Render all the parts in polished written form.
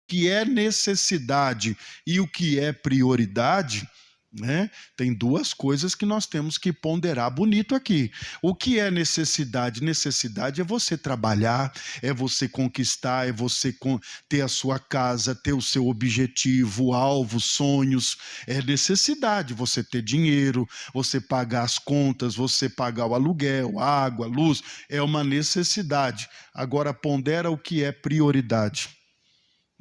que é necessidade e o que é prioridade, né? Tem duas coisas que nós temos que ponderar bonito aqui. O que é necessidade? Necessidade é você trabalhar, é você conquistar, é você ter a sua casa, ter o seu objetivo, alvos, sonhos. É necessidade você ter dinheiro, você pagar as contas, você pagar o aluguel, água, luz. É uma necessidade. Agora pondera o que é prioridade.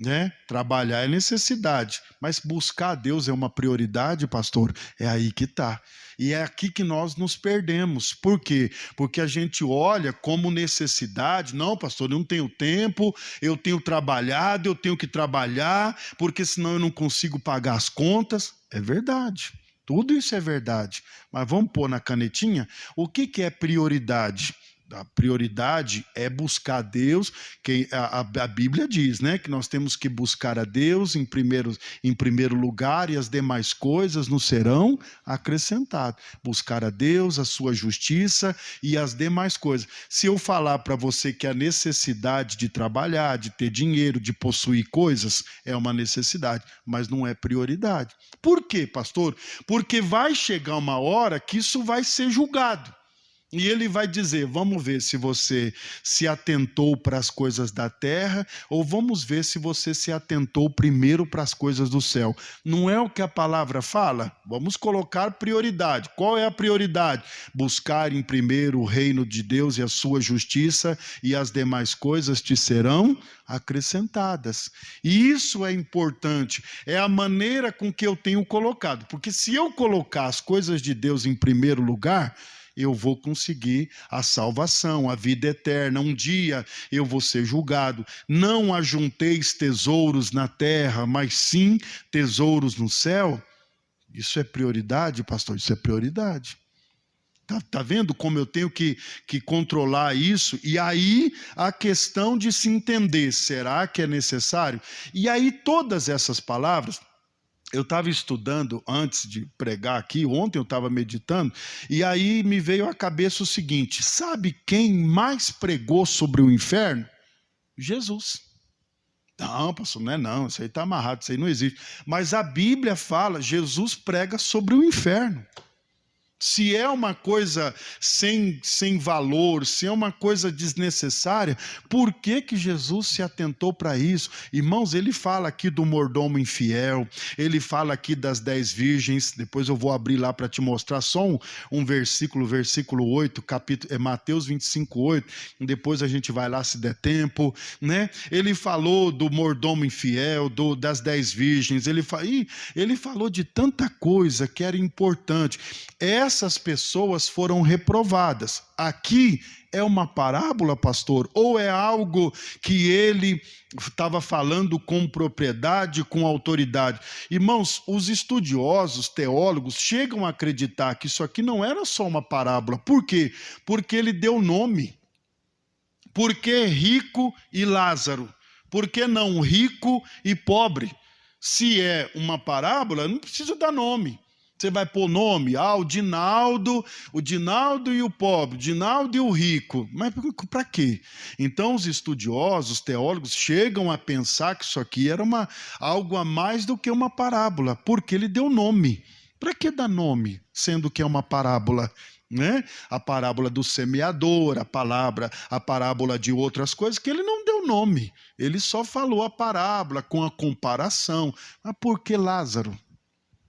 Né? Trabalhar é necessidade, mas buscar a Deus é uma prioridade, pastor? É aí que está. E é aqui que nós nos perdemos. Por quê? Porque a gente olha como necessidade. Não, pastor, eu não tenho tempo, eu tenho trabalhado, eu tenho que trabalhar, porque senão eu não consigo pagar as contas. É verdade. Tudo isso é verdade. Mas vamos pôr na canetinha o que é prioridade. A prioridade é buscar a Deus, que a Bíblia diz, né, que nós temos que buscar a Deus em primeiro lugar, e as demais coisas nos serão acrescentadas. Buscar a Deus, a sua justiça e as demais coisas. Se eu falar para você que a necessidade de trabalhar, de ter dinheiro, de possuir coisas, é uma necessidade, mas não é prioridade. Por quê, pastor? Porque vai chegar uma hora que isso vai ser julgado. E ele vai dizer, vamos ver se você se atentou para as coisas da terra, ou vamos ver se você se atentou primeiro para as coisas do céu. Não é o que a palavra fala? Vamos colocar prioridade. Qual é a prioridade? Buscar em primeiro o reino de Deus e a sua justiça, e as demais coisas te serão acrescentadas. E isso é importante, é a maneira com que eu tenho colocado. Porque se eu colocar as coisas de Deus em primeiro lugar, eu vou conseguir a salvação, a vida eterna. Um dia eu vou ser julgado. Não ajunteis tesouros na terra, mas sim tesouros no céu. Isso é prioridade, pastor? Isso é prioridade. Tá vendo como eu tenho que controlar isso? E aí a questão de se entender, será que é necessário? E aí todas essas palavras, eu estava estudando antes de pregar aqui, ontem eu estava meditando, e aí me veio à cabeça o seguinte: sabe quem mais pregou sobre o inferno? Jesus. Não, pastor, não é não, isso aí está amarrado, isso aí não existe. Mas a Bíblia fala, Jesus prega sobre o inferno. Se é uma coisa sem valor, se é uma coisa desnecessária, por que Jesus se atentou para isso? Irmãos, ele fala aqui do mordomo infiel, ele fala aqui das 10 virgens, depois eu vou abrir lá para te mostrar só um versículo 8, Mateus 25, 8, depois a gente vai lá se der tempo, né? Ele falou do mordomo infiel, das 10 virgens, ele falou de tanta coisa que era importante. Essas pessoas foram reprovadas. Aqui é uma parábola, pastor? Ou é algo que ele estava falando com propriedade, com autoridade? Irmãos, os estudiosos, teólogos, chegam a acreditar que isso aqui não era só uma parábola. Por quê? Porque ele deu nome. Por que rico e Lázaro? Por que não rico e pobre? Se é uma parábola, não precisa dar nome. Você vai pôr nome, o Dinaldo e o pobre, o Dinaldo e o rico. Mas para quê? Então os estudiosos, os teólogos chegam a pensar que isso aqui era algo a mais do que uma parábola, porque ele deu nome. Para que dar nome, sendo que é uma parábola? Né? A parábola do semeador, a parábola de outras coisas, que ele não deu nome. Ele só falou a parábola com a comparação. Mas por que Lázaro?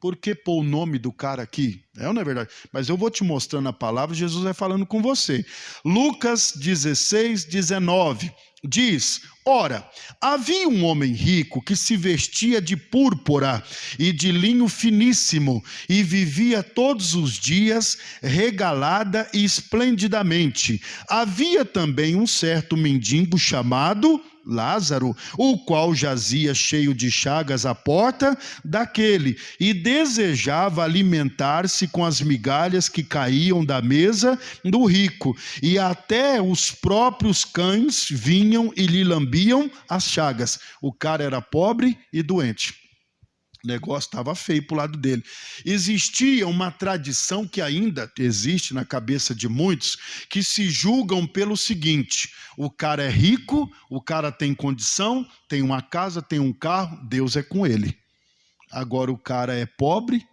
Por que pôr o nome do cara aqui? Não é verdade? Mas eu vou te mostrando a palavra, Jesus vai falando com você. Lucas 16, 19 diz: ora, havia um homem rico que se vestia de púrpura e de linho finíssimo e vivia todos os dias regalada e esplendidamente. Havia também um certo mendigo chamado Lázaro, o qual jazia cheio de chagas à porta daquele e desejava alimentar-se com as migalhas que caíam da mesa do rico, e até os próprios cães vinham e lhe lambiam as chagas. O cara era pobre e doente. O negócio estava feio para o lado dele. Existia uma tradição que ainda existe na cabeça de muitos, que se julgam pelo seguinte: o cara é rico, o cara tem condição, tem uma casa, tem um carro, Deus é com ele. Agora o cara é pobre,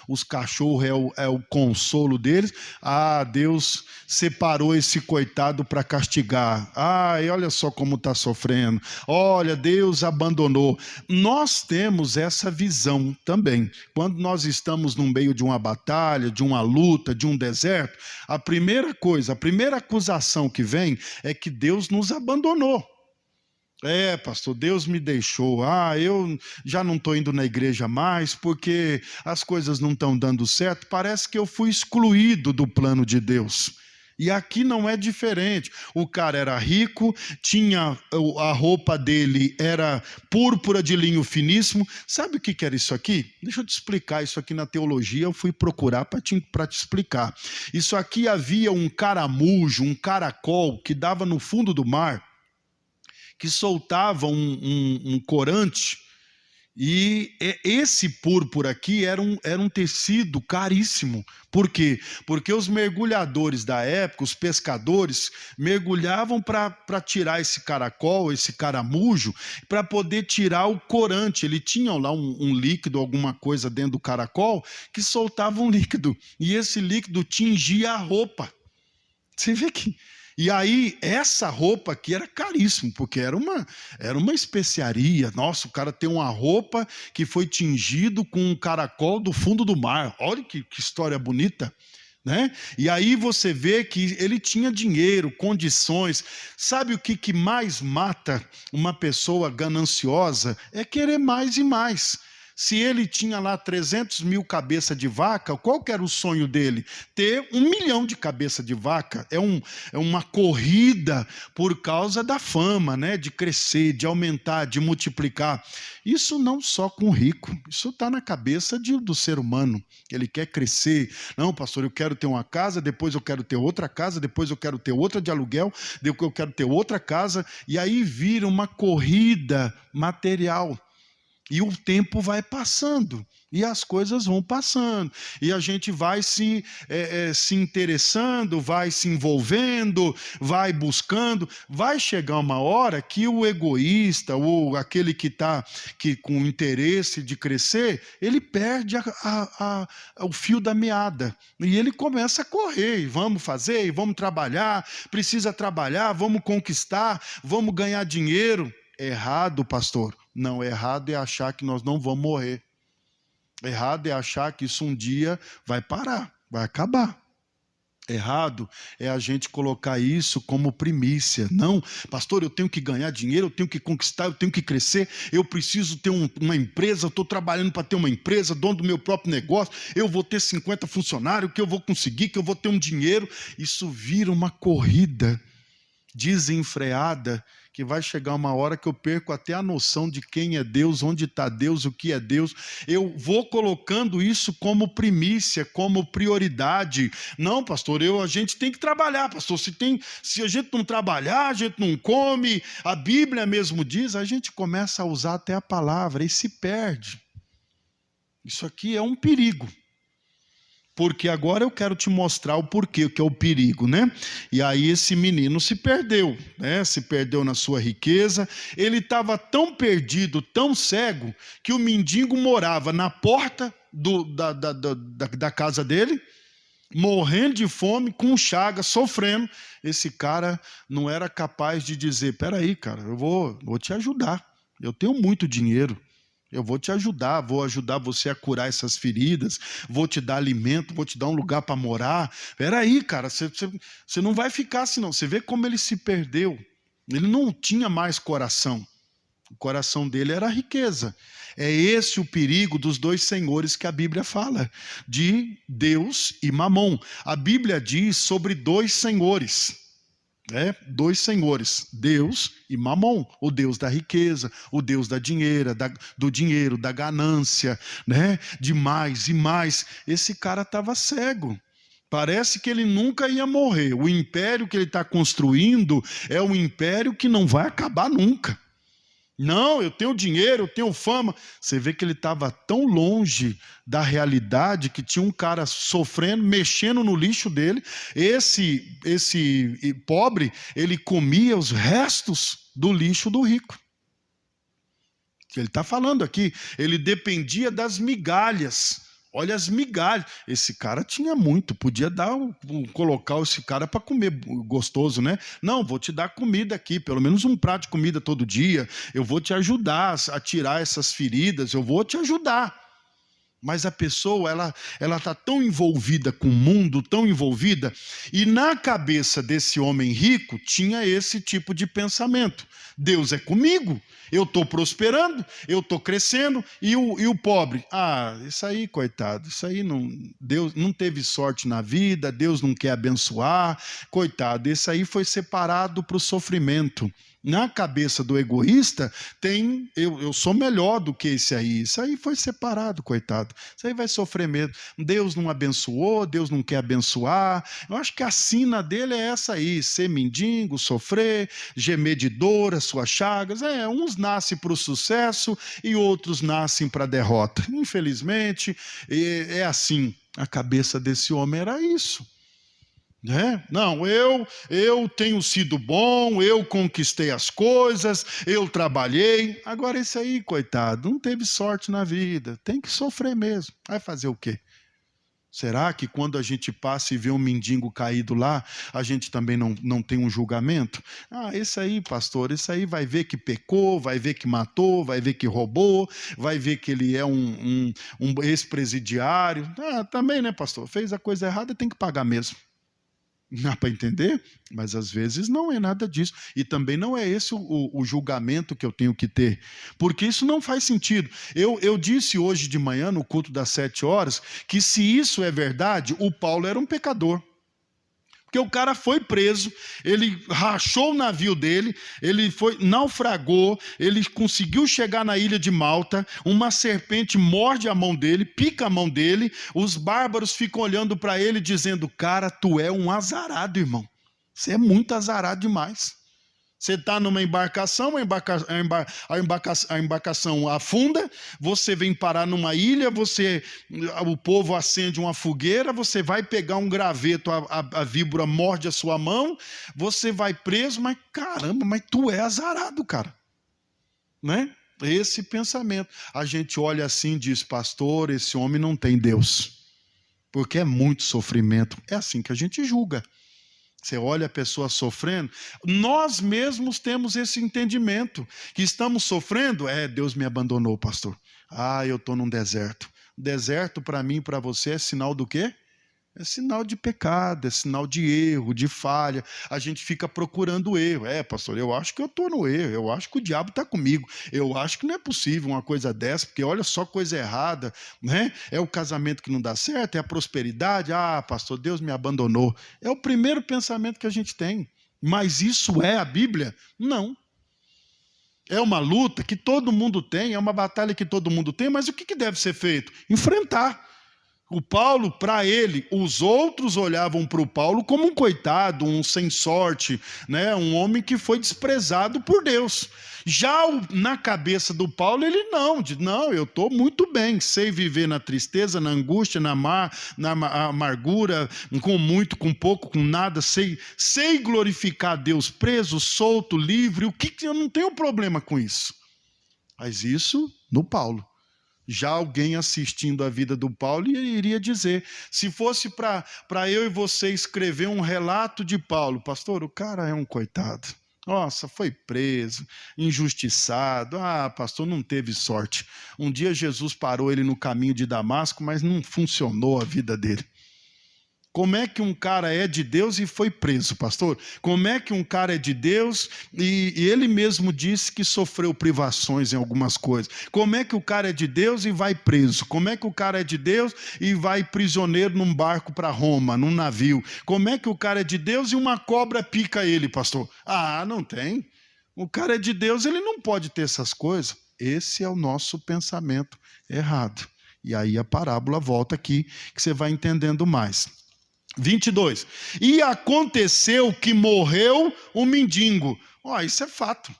os cachorros é o consolo deles. Ah, Deus separou esse coitado para castigar. Ah, e olha só como está sofrendo. Olha, Deus abandonou. Nós temos essa visão também. Quando nós estamos no meio de uma batalha, de uma luta, de um deserto, a primeira coisa, a primeira acusação que vem é que Deus nos abandonou. É, pastor, Deus me deixou. Ah, eu já não estou indo na igreja mais porque as coisas não estão dando certo. Parece que eu fui excluído do plano de Deus. E aqui não é diferente. O cara era rico, tinha a roupa dele era púrpura de linho finíssimo. Sabe o que era isso aqui? Deixa eu te explicar isso aqui na teologia. Eu fui procurar para te explicar. Isso aqui havia um caramujo, um caracol que dava no fundo do mar, que soltava um corante, e esse púrpura aqui era um tecido caríssimo. Por quê? Porque os mergulhadores da época, os pescadores, mergulhavam para tirar esse caracol, esse caramujo, para poder tirar o corante. Eles tinham lá um líquido, alguma coisa dentro do caracol, que soltava um líquido, e esse líquido tingia a roupa. Você vê que... E aí, essa roupa aqui era caríssimo, porque era uma especiaria. Nossa, o cara tem uma roupa que foi tingido com um caracol do fundo do mar. Olha que história bonita, né? E aí você vê que ele tinha dinheiro, condições. Sabe o que mais mata uma pessoa gananciosa? É querer mais e mais. Se ele tinha lá 300 mil cabeças de vaca, qual que era o sonho dele? Ter 1 milhão de cabeça de vaca. É uma corrida por causa da fama, né? De crescer, de aumentar, de multiplicar. Isso não só com o rico, isso está na cabeça do ser humano. Ele quer crescer. Não, pastor, eu quero ter uma casa, depois eu quero ter outra casa, depois eu quero ter outra de aluguel, depois eu quero ter outra casa, e aí vira uma corrida material. E o tempo vai passando, e as coisas vão passando, e a gente vai se interessando, vai se envolvendo, vai buscando. Vai chegar uma hora que o egoísta, ou aquele que está com interesse de crescer, ele perde o fio da meada, e ele começa a correr, e vamos fazer, e vamos trabalhar, precisa trabalhar, vamos conquistar, vamos ganhar dinheiro. Errado, pastor. Não, errado é achar que nós não vamos morrer. Errado é achar que isso um dia vai parar, vai acabar. Errado é a gente colocar isso como primícia. Não, pastor, eu tenho que ganhar dinheiro, eu tenho que conquistar, eu tenho que crescer, eu preciso ter uma empresa, eu estou trabalhando para ter uma empresa, dono do meu próprio negócio, eu vou ter 50 funcionários, que eu vou conseguir, que eu vou ter um dinheiro. Isso vira uma corrida desenfreada, que vai chegar uma hora que eu perco até a noção de quem é Deus, onde está Deus, o que é Deus. Eu vou colocando isso como primícia, como prioridade. Não, pastor, a gente tem que trabalhar, pastor. Se a gente não trabalhar, a gente não come. A Bíblia mesmo diz, a gente começa a usar até a palavra e se perde. Isso aqui é um perigo. Porque agora eu quero te mostrar o porquê, o que é o perigo, né? E aí esse menino se perdeu, né? Se perdeu na sua riqueza. Ele estava tão perdido, tão cego, que o mendigo morava na porta da casa dele, morrendo de fome, com chaga, sofrendo. Esse cara não era capaz de dizer: peraí, cara, eu vou te ajudar. Eu tenho muito dinheiro. Eu vou te ajudar, vou ajudar você a curar essas feridas, vou te dar alimento, vou te dar um lugar para morar. Peraí, cara, você não vai ficar assim não. Você vê como ele se perdeu. Ele não tinha mais coração. O coração dele era a riqueza. É esse o perigo dos dois senhores que a Bíblia fala, de Deus e Mamon. A Bíblia diz sobre dois senhores. Dois senhores, Deus e Mamon, o Deus da riqueza, o Deus do dinheiro, da ganância, né? De mais e mais. Esse cara estava cego. Parece que ele nunca ia morrer. O império que ele está construindo é um império que não vai acabar nunca. Não, eu tenho dinheiro, eu tenho fama. Você vê que ele estava tão longe da realidade que tinha um cara sofrendo, mexendo no lixo dele. Esse pobre, ele comia os restos do lixo do rico. Ele está falando aqui, ele dependia das migalhas. Olha as migalhas. Esse cara tinha muito, podia colocar esse cara para comer gostoso, né? Não, vou te dar comida aqui, pelo menos um prato de comida todo dia. Eu vou te ajudar a tirar essas feridas, eu vou te ajudar. Mas a pessoa, ela está tão envolvida com o mundo, tão envolvida, e na cabeça desse homem rico tinha esse tipo de pensamento. Deus é comigo, eu estou prosperando, eu estou crescendo, e o pobre? Isso aí, coitado, isso aí Deus não teve sorte na vida, Deus não quer abençoar, coitado, esse aí foi separado para o sofrimento. Na cabeça do egoísta tem, eu sou melhor do que esse aí. Isso aí foi separado, coitado. Isso aí vai sofrer mesmo. Deus não abençoou, Deus não quer abençoar. Eu acho que a sina dele é essa aí, ser mendigo, sofrer, gemer de dor, as suas chagas. Uns nascem para o sucesso e outros nascem para a derrota. Infelizmente, é assim. A cabeça desse homem era isso. Não, eu tenho sido bom, eu conquistei as coisas, eu trabalhei. Agora esse aí, coitado, não teve sorte na vida, tem que sofrer mesmo. Vai fazer o quê? Será que quando a gente passa e vê um mendigo caído lá, a gente também não tem um julgamento? Esse aí, pastor, esse aí vai ver que pecou, vai ver que matou, vai ver que roubou, vai ver que ele é um ex-presidiário. Também, né, pastor? Fez a coisa errada, tem que pagar mesmo. Dá para entender? Mas às vezes não é nada disso. E também não é esse o julgamento que eu tenho que ter. Porque isso não faz sentido. Eu disse hoje de manhã, no culto das 7 horas, que se isso é verdade, o Paulo era um pecador. Porque o cara foi preso, ele rachou o navio dele, naufragou, ele conseguiu chegar na ilha de Malta, uma serpente morde a mão dele, pica a mão dele, os bárbaros ficam olhando para ele dizendo, cara, tu é um azarado, irmão. Você é muito azarado demais. Você está numa embarcação, a embarcação afunda, você vem parar numa ilha, o povo acende uma fogueira, você vai pegar um graveto, a víbora morde a sua mão, você vai preso, mas caramba, mas tu é azarado, cara. Né? Esse pensamento. A gente olha assim e diz, pastor, esse homem não tem Deus, porque é muito sofrimento. É assim que a gente julga. Você olha a pessoa sofrendo, nós mesmos temos esse entendimento, que estamos sofrendo, Deus me abandonou, pastor. Eu estou num deserto. Deserto para mim e para você é sinal do quê? É sinal de pecado, é sinal de erro, de falha. A gente fica procurando erro. Pastor, eu acho que eu estou no erro, eu acho que o diabo está comigo. Eu acho que não é possível uma coisa dessa, porque olha só coisa errada, né? É o casamento que não dá certo, é a prosperidade. Pastor, Deus me abandonou. É o primeiro pensamento que a gente tem. Mas isso é a Bíblia? Não. É uma luta que todo mundo tem, é uma batalha que todo mundo tem, mas o que deve ser feito? Enfrentar. O Paulo, para ele, os outros olhavam para o Paulo como um coitado, um sem sorte, né? Um homem que foi desprezado por Deus. Já na cabeça do Paulo, ele não, eu estou muito bem, sei viver na tristeza, na angústia, na amargura, com muito, com pouco, com nada, sei glorificar Deus preso, solto, livre, eu não tenho problema com isso. Mas isso no Paulo. Já alguém assistindo a vida do Paulo iria dizer, se fosse para eu e você escrever um relato de Paulo, pastor, o cara é um coitado. Nossa, foi preso, injustiçado. Pastor, não teve sorte. Um dia Jesus parou ele no caminho de Damasco, mas não funcionou a vida dele. Como é que um cara é de Deus e foi preso, pastor? Como é que um cara é de Deus e ele mesmo disse que sofreu privações em algumas coisas? Como é que o cara é de Deus e vai preso? Como é que o cara é de Deus e vai prisioneiro num barco para Roma, num navio? Como é que o cara é de Deus e uma cobra pica ele, pastor? Não tem. O cara é de Deus, ele não pode ter essas coisas. Esse é o nosso pensamento errado. E aí a parábola volta aqui, que você vai entendendo mais. 22. E aconteceu que morreu o mendigo. Isso é fato.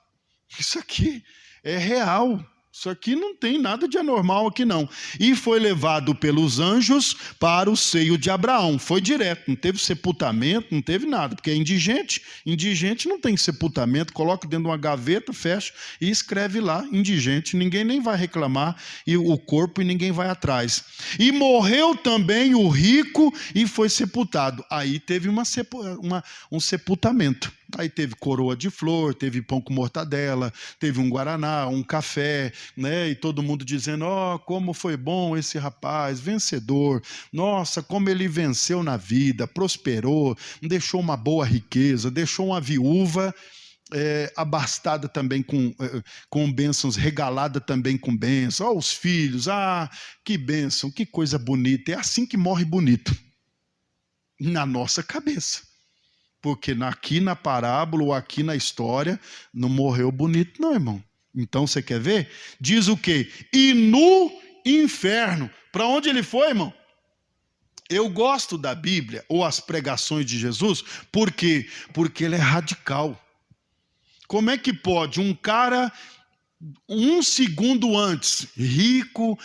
Isso aqui é real. Isso aqui não tem nada de anormal aqui não. E foi levado pelos anjos para o seio de Abraão. Foi direto, não teve sepultamento, não teve nada. Porque é indigente. Indigente não tem sepultamento. Coloca dentro de uma gaveta, fecha e escreve lá, indigente. Ninguém nem vai reclamar e o corpo e ninguém vai atrás. E morreu também o rico e foi sepultado. Aí teve um sepultamento. Aí teve coroa de flor, teve pão com mortadela, teve um guaraná, um café, né? E todo mundo dizendo, como foi bom esse rapaz, vencedor. Nossa, como ele venceu na vida, prosperou, deixou uma boa riqueza, deixou uma viúva abastada também com bênçãos, regalada também com bênçãos. Os filhos, que bênção, que coisa bonita. É assim que morre bonito, na nossa cabeça. Porque aqui na parábola ou aqui na história não morreu bonito não, irmão. Então você quer ver? Diz o quê? E no inferno. Para onde ele foi, irmão? Eu gosto da Bíblia ou as pregações de Jesus, por quê? Porque ele é radical. Como é que pode um cara, um segundo antes, rico,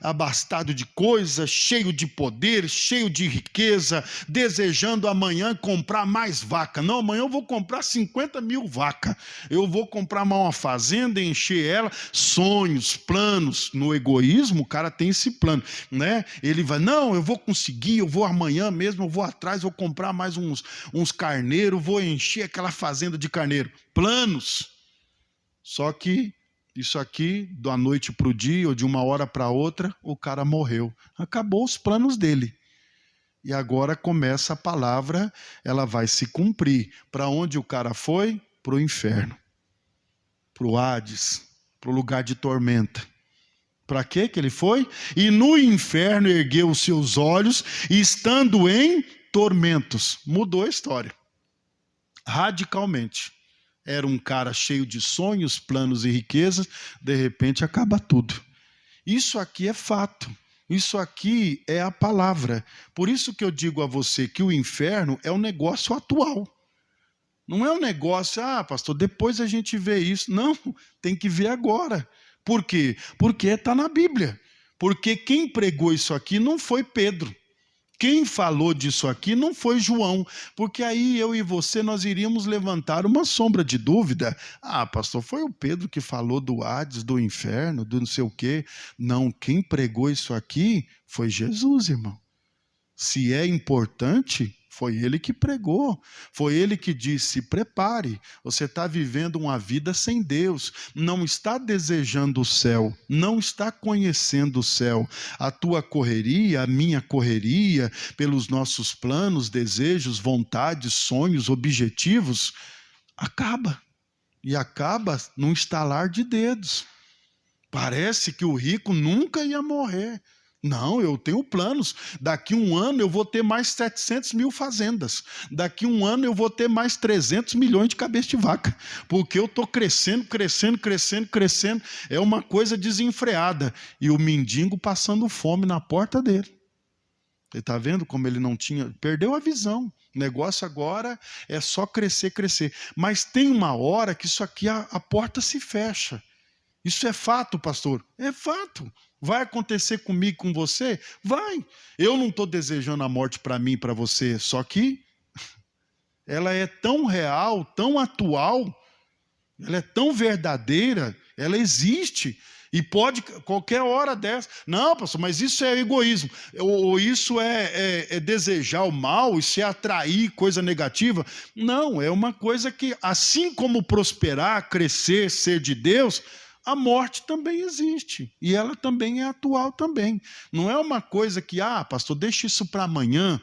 abastado de coisas, cheio de poder, cheio de riqueza, desejando amanhã comprar mais vaca? Não, amanhã eu vou comprar 50 mil vacas. Eu vou comprar uma fazenda, encher ela, sonhos, planos. No egoísmo, o cara tem esse plano, né? Ele vai, não, eu vou conseguir, eu vou amanhã mesmo, eu vou atrás, vou comprar mais uns carneiros, vou encher aquela fazenda de carneiro. Planos. Só que isso aqui, da noite para o dia, ou de uma hora para outra, o cara morreu. Acabou os planos dele. E agora começa a palavra, ela vai se cumprir. Para onde o cara foi? Para o inferno. Para o Hades. Para o lugar de tormenta. Para que ele foi? E no inferno ergueu os seus olhos, estando em tormentos. Mudou a história. Radicalmente. Era um cara cheio de sonhos, planos e riquezas, de repente acaba tudo. Isso aqui é fato, isso aqui é a palavra. Por isso que eu digo a você que o inferno é um negócio atual. Não é um negócio, pastor, depois a gente vê isso. Não, tem que ver agora. Por quê? Porque está na Bíblia. Porque quem pregou isso aqui não foi Pedro. Quem falou disso aqui não foi João, porque aí eu e você nós iríamos levantar uma sombra de dúvida. Pastor, foi o Pedro que falou do Hades, do inferno, do não sei o quê. Não, quem pregou isso aqui foi Jesus, irmão. Se é importante, foi ele que pregou, foi ele que disse, prepare, você está vivendo uma vida sem Deus, não está desejando o céu, não está conhecendo o céu, a tua correria, a minha correria, pelos nossos planos, desejos, vontades, sonhos, objetivos, acaba, e acaba num estalar de dedos. Parece que o rico nunca ia morrer. Não, eu tenho planos. Daqui um ano eu vou ter mais 700 mil fazendas. Daqui um ano eu vou ter mais 300 milhões de cabeça de vaca. Porque eu estou crescendo, crescendo, crescendo, crescendo. É uma coisa desenfreada. E o mendigo passando fome na porta dele. Você está vendo como ele não tinha... Perdeu a visão. O negócio agora é só crescer, crescer. Mas tem uma hora que isso aqui, a porta se fecha. Isso é fato, pastor? É fato. Vai acontecer comigo, com você? Vai. Eu não estou desejando a morte para mim e para você, só que ela é tão real, tão atual, ela é tão verdadeira, ela existe. E pode, qualquer hora dessa... Não, pastor, mas isso é egoísmo. Ou isso é desejar o mal, isso é atrair coisa negativa. Não, é uma coisa que, assim como prosperar, crescer, ser de Deus... A morte também existe, e ela também é atual também. Não é uma coisa que, pastor, deixa isso para amanhã,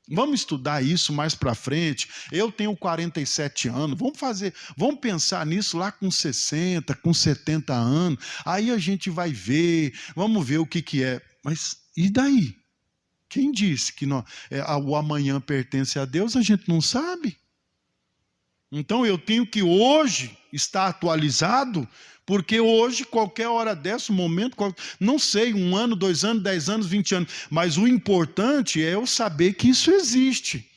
vamos estudar isso mais para frente, eu tenho 47 anos, vamos pensar nisso lá com 60, com 70 anos, aí a gente vai ver, vamos ver o que é. Mas e daí? Quem disse que o amanhã pertence a Deus, a gente não sabe. Então eu tenho que hoje estar atualizado, porque hoje, qualquer hora dessa, momento, não sei, 1 ano, 2 anos, 10 anos, 20 anos, mas o importante é eu saber que isso existe.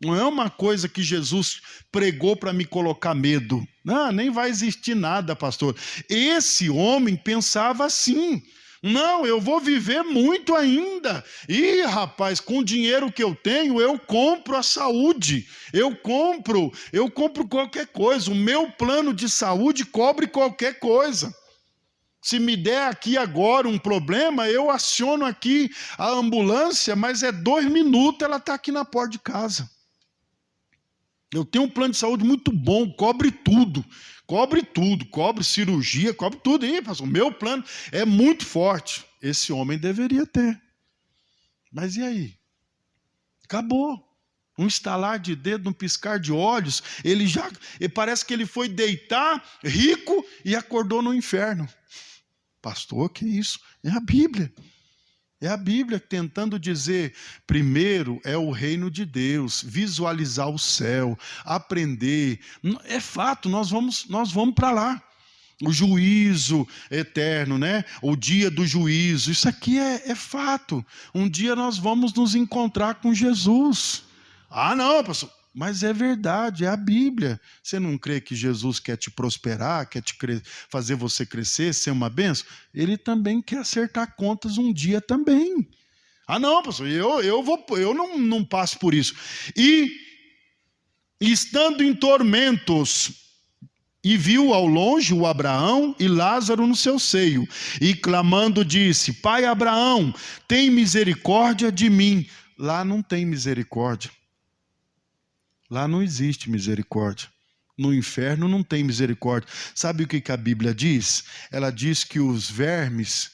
Não é uma coisa que Jesus pregou para me colocar medo. Não, nem vai existir nada, pastor. Esse homem pensava assim. Não, eu vou viver muito ainda. E, rapaz, com o dinheiro que eu tenho, eu compro a saúde. Eu compro qualquer coisa. O meu plano de saúde cobre qualquer coisa. Se me der aqui agora um problema, eu aciono aqui a ambulância, mas é 2 minutos, ela está aqui na porta de casa. Eu tenho um plano de saúde muito bom, cobre tudo, cobre cirurgia, cobre tudo. E, pastor, o meu plano é muito forte. Esse homem deveria ter. Mas e aí? Acabou. Um estalar de dedo, um piscar de olhos, ele parece que ele foi deitar rico e acordou no inferno. Pastor, que isso? É a Bíblia. É a Bíblia tentando dizer, primeiro é o reino de Deus, visualizar o céu, aprender. É fato, nós vamos para lá. O juízo eterno, né? O dia do juízo, isso aqui é fato. Um dia nós vamos nos encontrar com Jesus. Ah, não, pastor. Mas é verdade, é a Bíblia. Você não crê que Jesus quer te prosperar, quer fazer você crescer, ser uma bênção? Ele também quer acertar contas um dia também. Ah, não, pastor, eu não passo por isso. E estando em tormentos, e viu ao longe o Abraão e Lázaro no seu seio, e clamando disse: Pai Abraão, tem misericórdia de mim. Lá não tem misericórdia. Lá não existe misericórdia. No inferno não tem misericórdia. Sabe o que a Bíblia diz? Ela diz que os vermes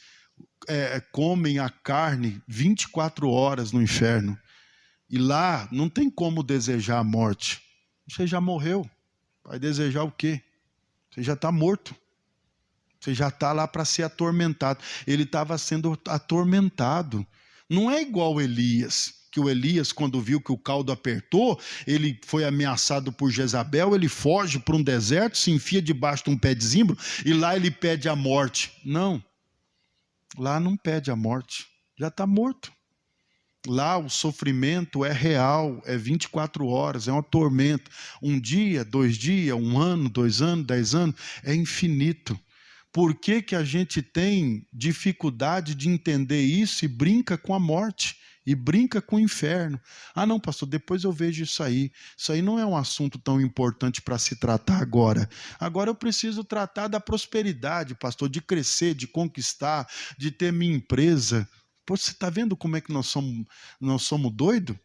comem a carne 24 horas no inferno. E lá não tem como desejar a morte. Você já morreu. Vai desejar o quê? Você já está morto. Você já está lá para ser atormentado. Ele estava sendo atormentado. Não é igual Elias, que o Elias, quando viu que o caldo apertou, ele foi ameaçado por Jezabel, ele foge para um deserto, se enfia debaixo de um pé de zimbro, e lá ele pede a morte. Não, lá não pede a morte, já está morto. Lá o sofrimento é real, é 24 horas, é um tormento. Um dia, 2 dias, 1 ano, 2 anos, 10 anos, é infinito. Por que a gente tem dificuldade de entender isso e brinca com a morte? E brinca com o inferno. Ah, não, pastor, depois eu vejo isso aí. Isso aí não é um assunto tão importante para se tratar agora. Agora eu preciso tratar da prosperidade, pastor, de crescer, de conquistar, de ter minha empresa. Pô, você está vendo como é que nós somos doidos?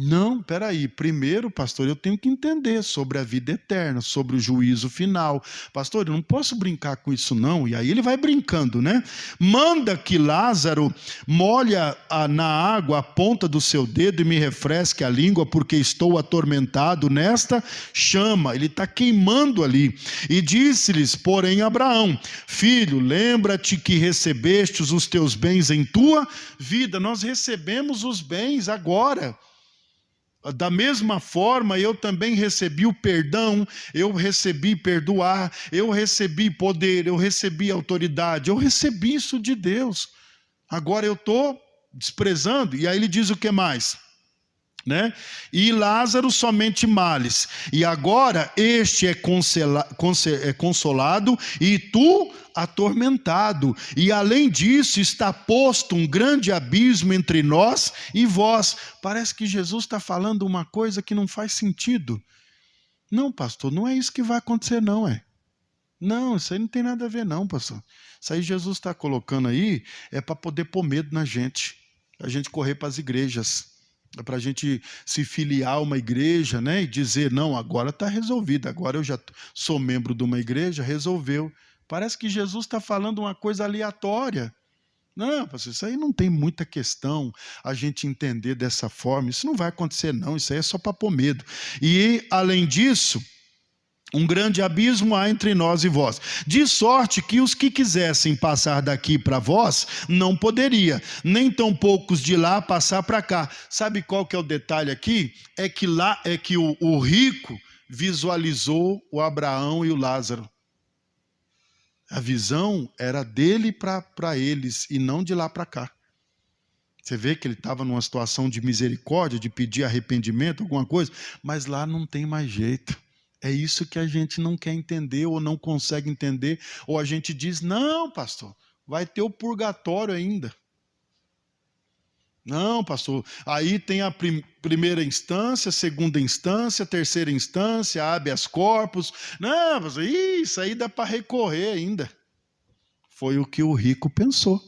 Não, peraí, primeiro, pastor, eu tenho que entender sobre a vida eterna, sobre o juízo final. Pastor, eu não posso brincar com isso não. E aí ele vai brincando, né? Manda que Lázaro molhe na água a ponta do seu dedo e me refresque a língua, porque estou atormentado nesta chama. Ele está queimando ali. E disse-lhes, porém, Abraão: Filho, lembra-te que recebestes os teus bens em tua vida. Nós recebemos os bens agora. Da mesma forma, eu também recebi o perdão, eu recebi perdoar, eu recebi poder, eu recebi autoridade, eu recebi isso de Deus. Agora eu estou desprezando. E aí ele diz o que mais? Né? E Lázaro somente males, e agora este é consolado e tu atormentado, e além disso está posto um grande abismo entre nós e vós. Parece que Jesus está falando uma coisa que não faz sentido. Não, pastor, não é isso que vai acontecer não, Não, isso aí não tem nada a ver não, pastor. Isso aí Jesus está colocando aí é para poder pôr medo na gente, a gente correr para as igrejas. É para a gente se filiar a uma igreja, né? E dizer, não, agora está resolvido, agora eu já sou membro de uma igreja, resolveu. Parece que Jesus está falando uma coisa aleatória. Não, pastor, isso aí não tem muita questão a gente entender dessa forma. Isso não vai acontecer não, isso aí é só para pôr medo. E além disso, um grande abismo há entre nós e vós, de sorte que os que quisessem passar daqui para vós, não poderia, nem tão poucos de lá passar para cá. Sabe qual que é o detalhe aqui? É que lá é que o rico visualizou o Abraão e o Lázaro. A visão era dele para eles e não de lá para cá. Você vê que ele estava numa situação de misericórdia, de pedir arrependimento, alguma coisa, mas lá não tem mais jeito. É isso que a gente não quer entender ou não consegue entender, ou a gente diz, não, pastor, vai ter o purgatório ainda. Não, pastor, aí tem a primeira instância, segunda instância, terceira instância, habeas corpus. Não, pastor, isso aí dá para recorrer ainda. Foi o que o rico pensou.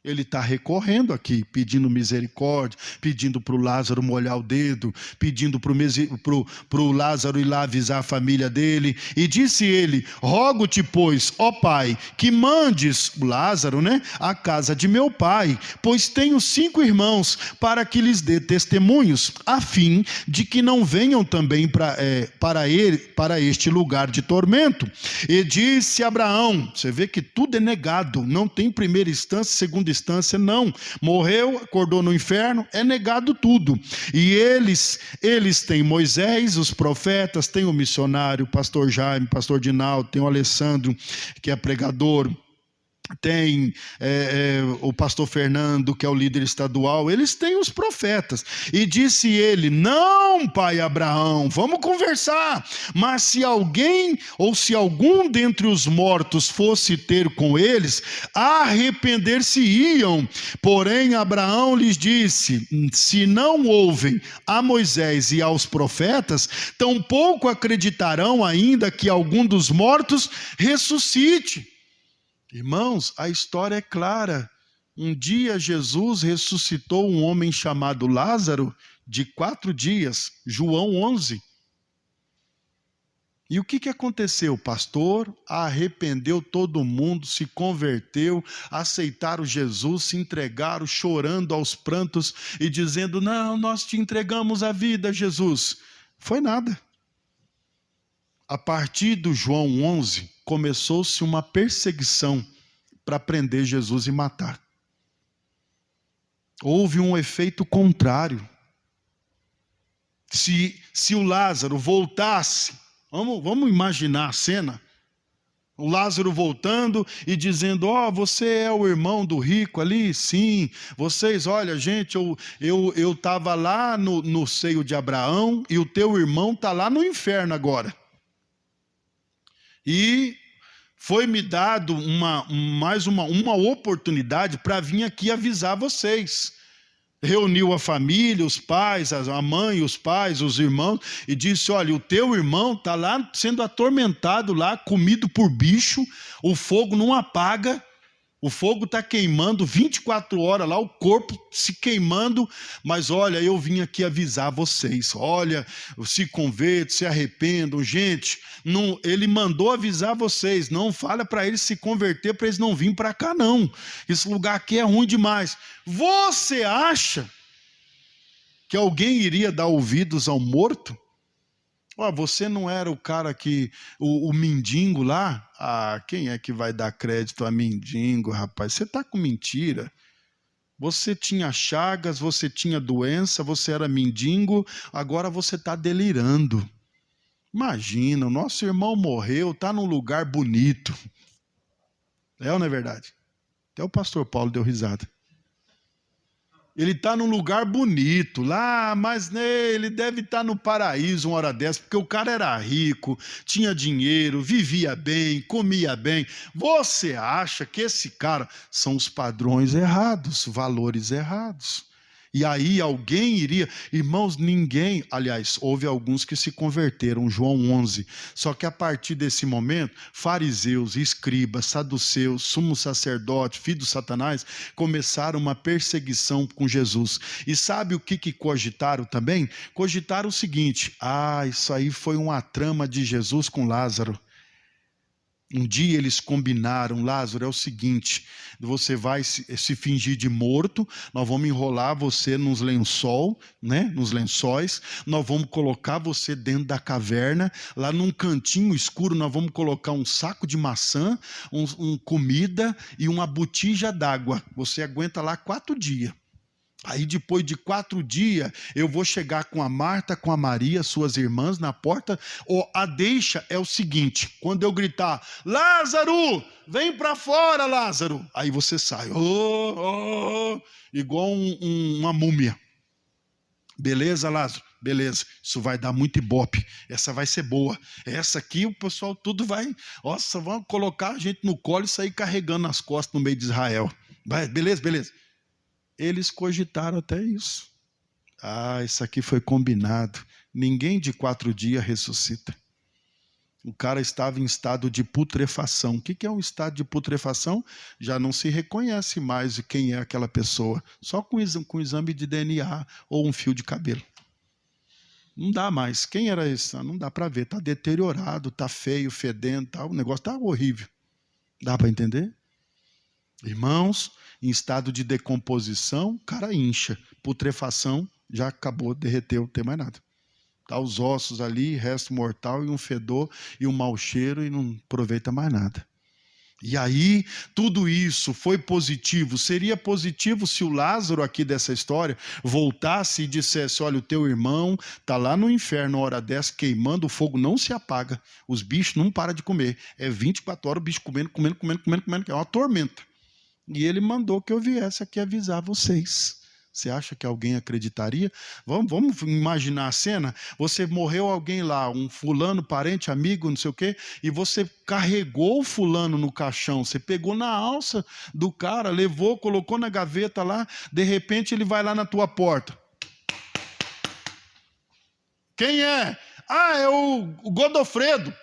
Ele está recorrendo aqui, pedindo misericórdia, pedindo para o Lázaro molhar o dedo, pedindo para o Lázaro ir lá avisar a família dele. E disse ele, rogo-te, pois, ó pai, que mandes o Lázaro, à casa de meu pai, pois tenho 5 irmãos, para que lhes dê testemunhos, a fim de que não venham também para este lugar de tormento. E disse Abraão, você vê que tudo é negado, não tem primeira instância, segunda instância, não. Morreu, acordou no inferno, é negado tudo. E eles têm Moisés, os profetas, tem o missionário, o pastor Jaime, pastor Dinaldo, tem o Alessandro, que é pregador, tem o pastor Fernando, que é o líder estadual, eles têm os profetas. E disse ele, não, pai Abraão, vamos conversar, mas se alguém ou se algum dentre os mortos fosse ter com eles, arrepender-se-iam. Porém Abraão lhes disse, se não ouvem a Moisés e aos profetas, tampouco acreditarão ainda que algum dos mortos ressuscite. Irmãos, a história é clara. Um dia Jesus ressuscitou um homem chamado Lázaro de 4 dias, João 11. E o que aconteceu? O pastor arrependeu todo mundo, se converteu, aceitaram Jesus, se entregaram, chorando aos prantos e dizendo, não, nós te entregamos a vida, Jesus. Foi nada. A partir do João 11, começou-se uma perseguição para prender Jesus e matar. Houve um efeito contrário. Se o Lázaro voltasse, vamos imaginar a cena, o Lázaro voltando e dizendo, você é o irmão do rico ali? Sim. Vocês, olha gente, eu estava lá no seio de Abraão e o teu irmão está lá no inferno agora. E foi-me dado mais uma oportunidade para vir aqui avisar vocês. Reuniu a família, os pais, a mãe, os pais, os irmãos, e disse, olha, o teu irmão está lá sendo atormentado, lá, comido por bicho, o fogo não apaga, o fogo está queimando 24 horas lá, o corpo se queimando, mas olha, eu vim aqui avisar vocês, olha, se convertam, se arrependam, gente, ele mandou avisar vocês, não fala para eles se converter, para eles não virem para cá não, esse lugar aqui é ruim demais. Você acha que alguém iria dar ouvidos ao morto? Você não era o cara que, o mendigo lá? Quem é que vai dar crédito a mendigo, rapaz? Você está com mentira. Você tinha chagas, você tinha doença, você era mendigo, agora você está delirando. Imagina, o nosso irmão morreu, está num lugar bonito. É ou não é verdade? Até o pastor Paulo deu risada. Ele está num lugar bonito lá, mas ele deve estar no paraíso uma hora dessa, porque o cara era rico, tinha dinheiro, vivia bem, comia bem. Você acha que esse cara são os padrões errados, valores errados? E aí alguém iria... Irmãos, ninguém... Aliás, houve alguns que se converteram, João 11. Só que a partir desse momento, fariseus, escribas, saduceus, sumo sacerdote, filho de Satanás, começaram uma perseguição com Jesus. E sabe o que cogitaram também? Cogitaram o seguinte, isso aí foi uma trama de Jesus com Lázaro. Um dia eles combinaram, Lázaro, é o seguinte, você vai se fingir de morto, nós vamos enrolar você nos lençóis, nós vamos colocar você dentro da caverna, lá num cantinho escuro nós vamos colocar um saco de maçã, comida e uma botija d'água, você aguenta lá 4 dias. Aí depois de 4 dias, eu vou chegar com a Marta, com a Maria, suas irmãs, na porta. A deixa é o seguinte, quando eu gritar, Lázaro, vem para fora, Lázaro. Aí você sai, igual uma múmia. Beleza, Lázaro? Beleza, isso vai dar muito ibope, essa vai ser boa. Essa aqui o pessoal tudo vai, nossa, vamos colocar a gente no colo e sair carregando nas costas no meio de Israel. Vai, beleza, beleza. Eles cogitaram até isso. Isso aqui foi combinado. Ninguém de 4 dias ressuscita. O cara estava em estado de putrefação. O que é um estado de putrefação? Já não se reconhece mais quem é aquela pessoa. Só com exame de DNA ou um fio de cabelo. Não dá mais. Quem era esse? Não dá para ver. Está deteriorado, está feio, fedendo, tá, o negócio está horrível. Dá para entender? Irmãos, em estado de decomposição, o cara incha. Putrefação, já acabou, derreteu, não tem mais nada. Tá os ossos ali, resto mortal e um fedor e um mau cheiro e não aproveita mais nada. E aí, tudo isso foi positivo. Seria positivo se o Lázaro aqui dessa história voltasse e dissesse, olha, o teu irmão está lá no inferno, hora dessa, queimando, o fogo não se apaga. Os bichos não param de comer. É 24 horas o bicho comendo, é uma tormenta. E ele mandou que eu viesse aqui avisar vocês. Você acha que alguém acreditaria? Vamos imaginar a cena. Você morreu alguém lá, um fulano, parente, amigo, não sei o quê, e você carregou o fulano no caixão. Você pegou na alça do cara, levou, colocou na gaveta lá, de repente ele vai lá na tua porta. Quem é? É o Godofredo.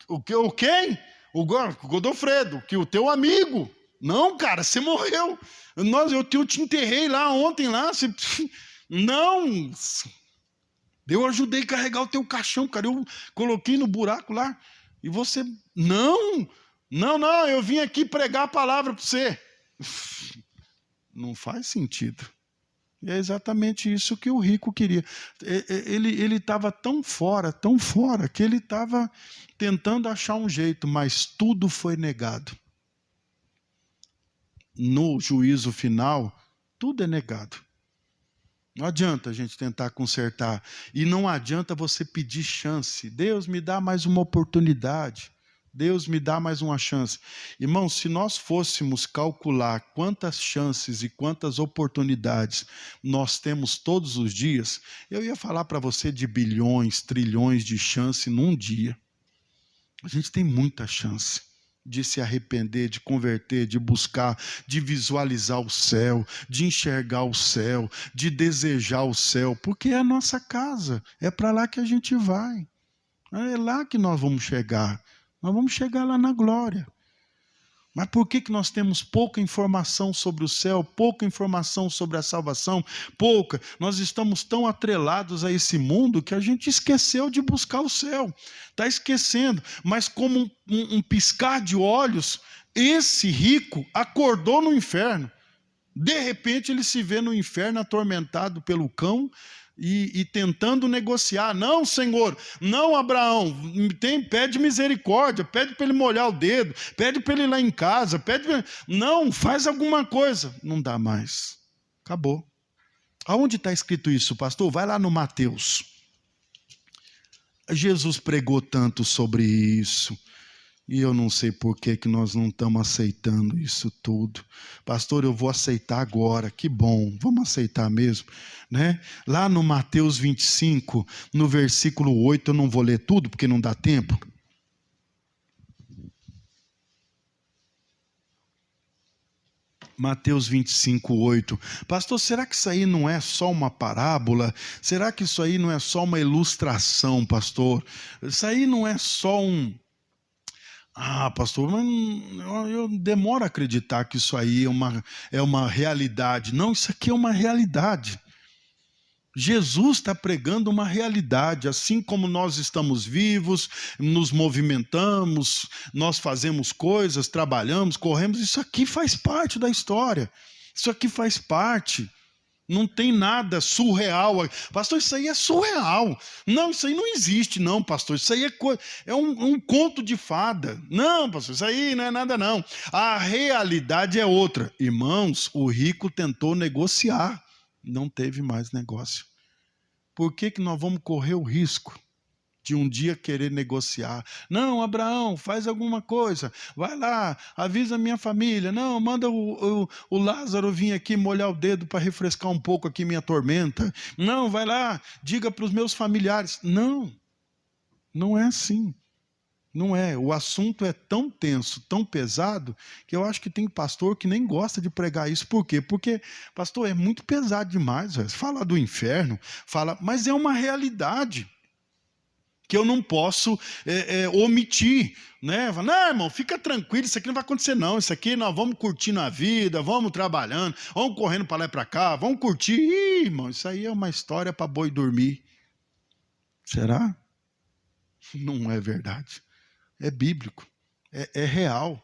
O quem? O Godofredo, que o teu amigo. Não, cara, você morreu. Eu te enterrei lá ontem lá. Não. Eu ajudei a carregar o teu caixão, cara. Eu coloquei no buraco lá. E você. Não, eu vim aqui pregar a palavra para você. Não faz sentido. E é exatamente isso que o rico queria. Ele estava tão fora, que ele estava tentando achar um jeito, mas tudo foi negado. No juízo final, tudo é negado. Não adianta a gente tentar consertar. E não adianta você pedir chance. Deus, me dá mais uma oportunidade. Deus, me dá mais uma chance. Irmão, se nós fôssemos calcular quantas chances e quantas oportunidades nós temos todos os dias, eu ia falar para você de bilhões, trilhões de chances num dia. A gente tem muita chance de se arrepender, de converter, de buscar, de visualizar o céu, de enxergar o céu, de desejar o céu, porque é a nossa casa, é para lá que a gente vai, é lá que nós vamos chegar lá na glória. Mas por que nós temos pouca informação sobre o céu, pouca informação sobre a salvação? Pouca. Nós estamos tão atrelados a esse mundo que a gente esqueceu de buscar o céu. Está esquecendo. Mas como um piscar de olhos, esse rico acordou no inferno. De repente ele se vê no inferno atormentado pelo cão e tentando negociar. Não, Senhor, não, Abraão, pede misericórdia, pede para ele molhar o dedo, pede para ele ir lá em casa, não, faz alguma coisa. Não dá mais. Acabou. Aonde está escrito isso, pastor? Vai lá no Mateus. Jesus pregou tanto sobre isso. E eu não sei por que nós não estamos aceitando isso tudo. Pastor, eu vou aceitar agora, que bom, vamos aceitar mesmo, né? Lá no Mateus 25, no versículo 8, eu não vou ler tudo, porque não dá tempo. Mateus 25, 8. Pastor, será que isso aí não é só uma parábola? Será que isso aí não é só uma ilustração, pastor? Isso aí não é só pastor, mas eu demoro a acreditar que isso aí é uma realidade. Não, isso aqui é uma realidade. Jesus está pregando uma realidade. Assim como nós estamos vivos, nos movimentamos, nós fazemos coisas, trabalhamos, corremos, isso aqui faz parte da história. Isso aqui faz parte. Não tem nada surreal. Pastor, isso aí é surreal. Não, isso aí não existe, não, pastor. Isso aí é um conto de fada. Não, pastor, isso aí não é nada, não. A realidade é outra. Irmãos, o rico tentou negociar. Não teve mais negócio. Por que nós vamos correr o risco de um dia querer negociar? Não, Abraão, faz alguma coisa, vai lá, avisa a minha família. Não, manda o Lázaro vir aqui molhar o dedo para refrescar um pouco aqui minha tormenta. Não, vai lá, diga para os meus familiares. Não, não é assim. Não é, o assunto é tão tenso, tão pesado, que eu acho que tem pastor que nem gosta de pregar isso. Por quê? Porque, pastor, é muito pesado demais. Fala do inferno, mas é uma realidade que eu não posso omitir, né? Não, irmão, fica tranquilo, isso aqui não vai acontecer não, isso aqui nós vamos curtindo a vida, vamos trabalhando, vamos correndo para lá e para cá, vamos curtir. Ih, irmão, isso aí é uma história para boi dormir. Será? Não é verdade. É bíblico, é real.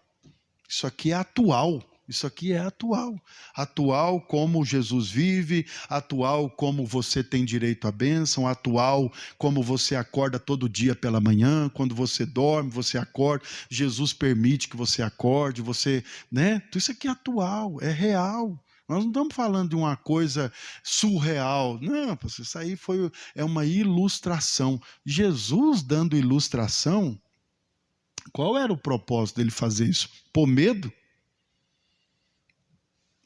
Isso aqui é atual. Isso aqui é atual. Atual como Jesus vive, atual como você tem direito à bênção, atual como você acorda todo dia pela manhã, quando você dorme, você acorda, Jesus permite que você acorde, né? Isso aqui é atual, é real. Nós não estamos falando de uma coisa surreal. Não, isso aí é uma ilustração. Jesus dando ilustração, qual era o propósito dele fazer isso? Pôr medo?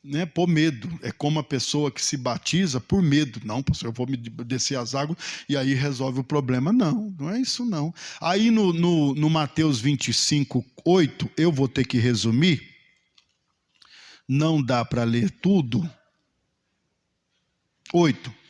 Né, pôr medo. É como a pessoa que se batiza por medo. Não, pastor, eu vou me descer as águas e aí resolve o problema. Não, não é isso não. Aí no Mateus 25, 8, eu vou ter que resumir. Não dá para ler tudo. 8.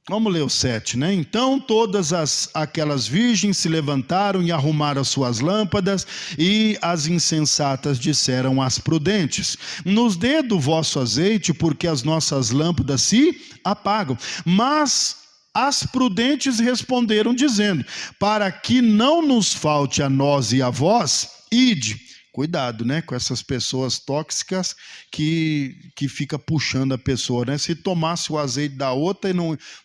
Vamos ler o 7, né? Então todas aquelas virgens se levantaram e arrumaram as suas lâmpadas, e as insensatas disseram às prudentes: nos dê do vosso azeite, porque as nossas lâmpadas se apagam. Mas as prudentes responderam dizendo: para que não nos falte a nós e a vós, ide. Cuidado, né, com essas pessoas tóxicas que fica puxando a pessoa, né? Se tomasse o azeite da outra,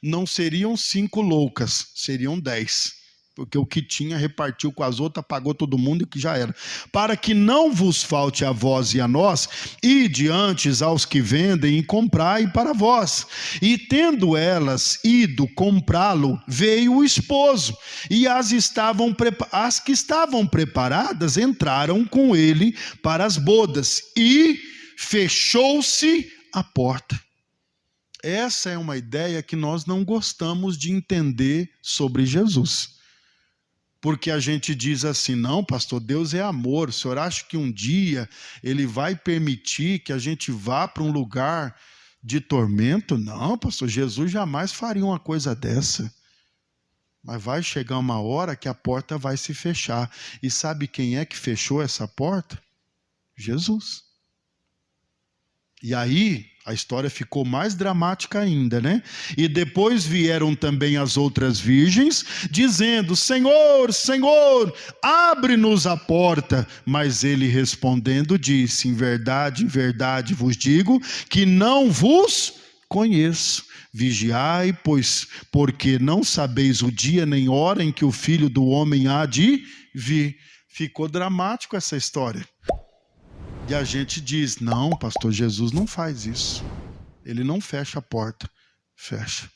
não seriam 5 loucas, seriam 10. Porque o que tinha repartiu com as outras, pagou todo mundo e que já era. Para que não vos falte a vós e a nós, ide antes aos que vendem e comprai para vós. E tendo elas ido comprá-lo, veio o esposo, e as que estavam preparadas entraram com ele para as bodas, e fechou-se a porta. Essa é uma ideia que nós não gostamos de entender sobre Jesus. Porque a gente diz assim: não, pastor, Deus é amor. O senhor acha que um dia ele vai permitir que a gente vá para um lugar de tormento? Não, pastor, Jesus jamais faria uma coisa dessa. Mas vai chegar uma hora que a porta vai se fechar. E sabe quem é que fechou essa porta? Jesus. E aí a história ficou mais dramática ainda, né? E depois vieram também as outras virgens, dizendo: Senhor, Senhor, abre-nos a porta. Mas ele respondendo disse: em verdade vos digo que não vos conheço. Vigiai, pois, porque não sabeis o dia nem hora em que o Filho do Homem há de vir. Ficou dramático essa história. E a gente diz: não, pastor, Jesus não faz isso. Ele não fecha a porta. Fecha.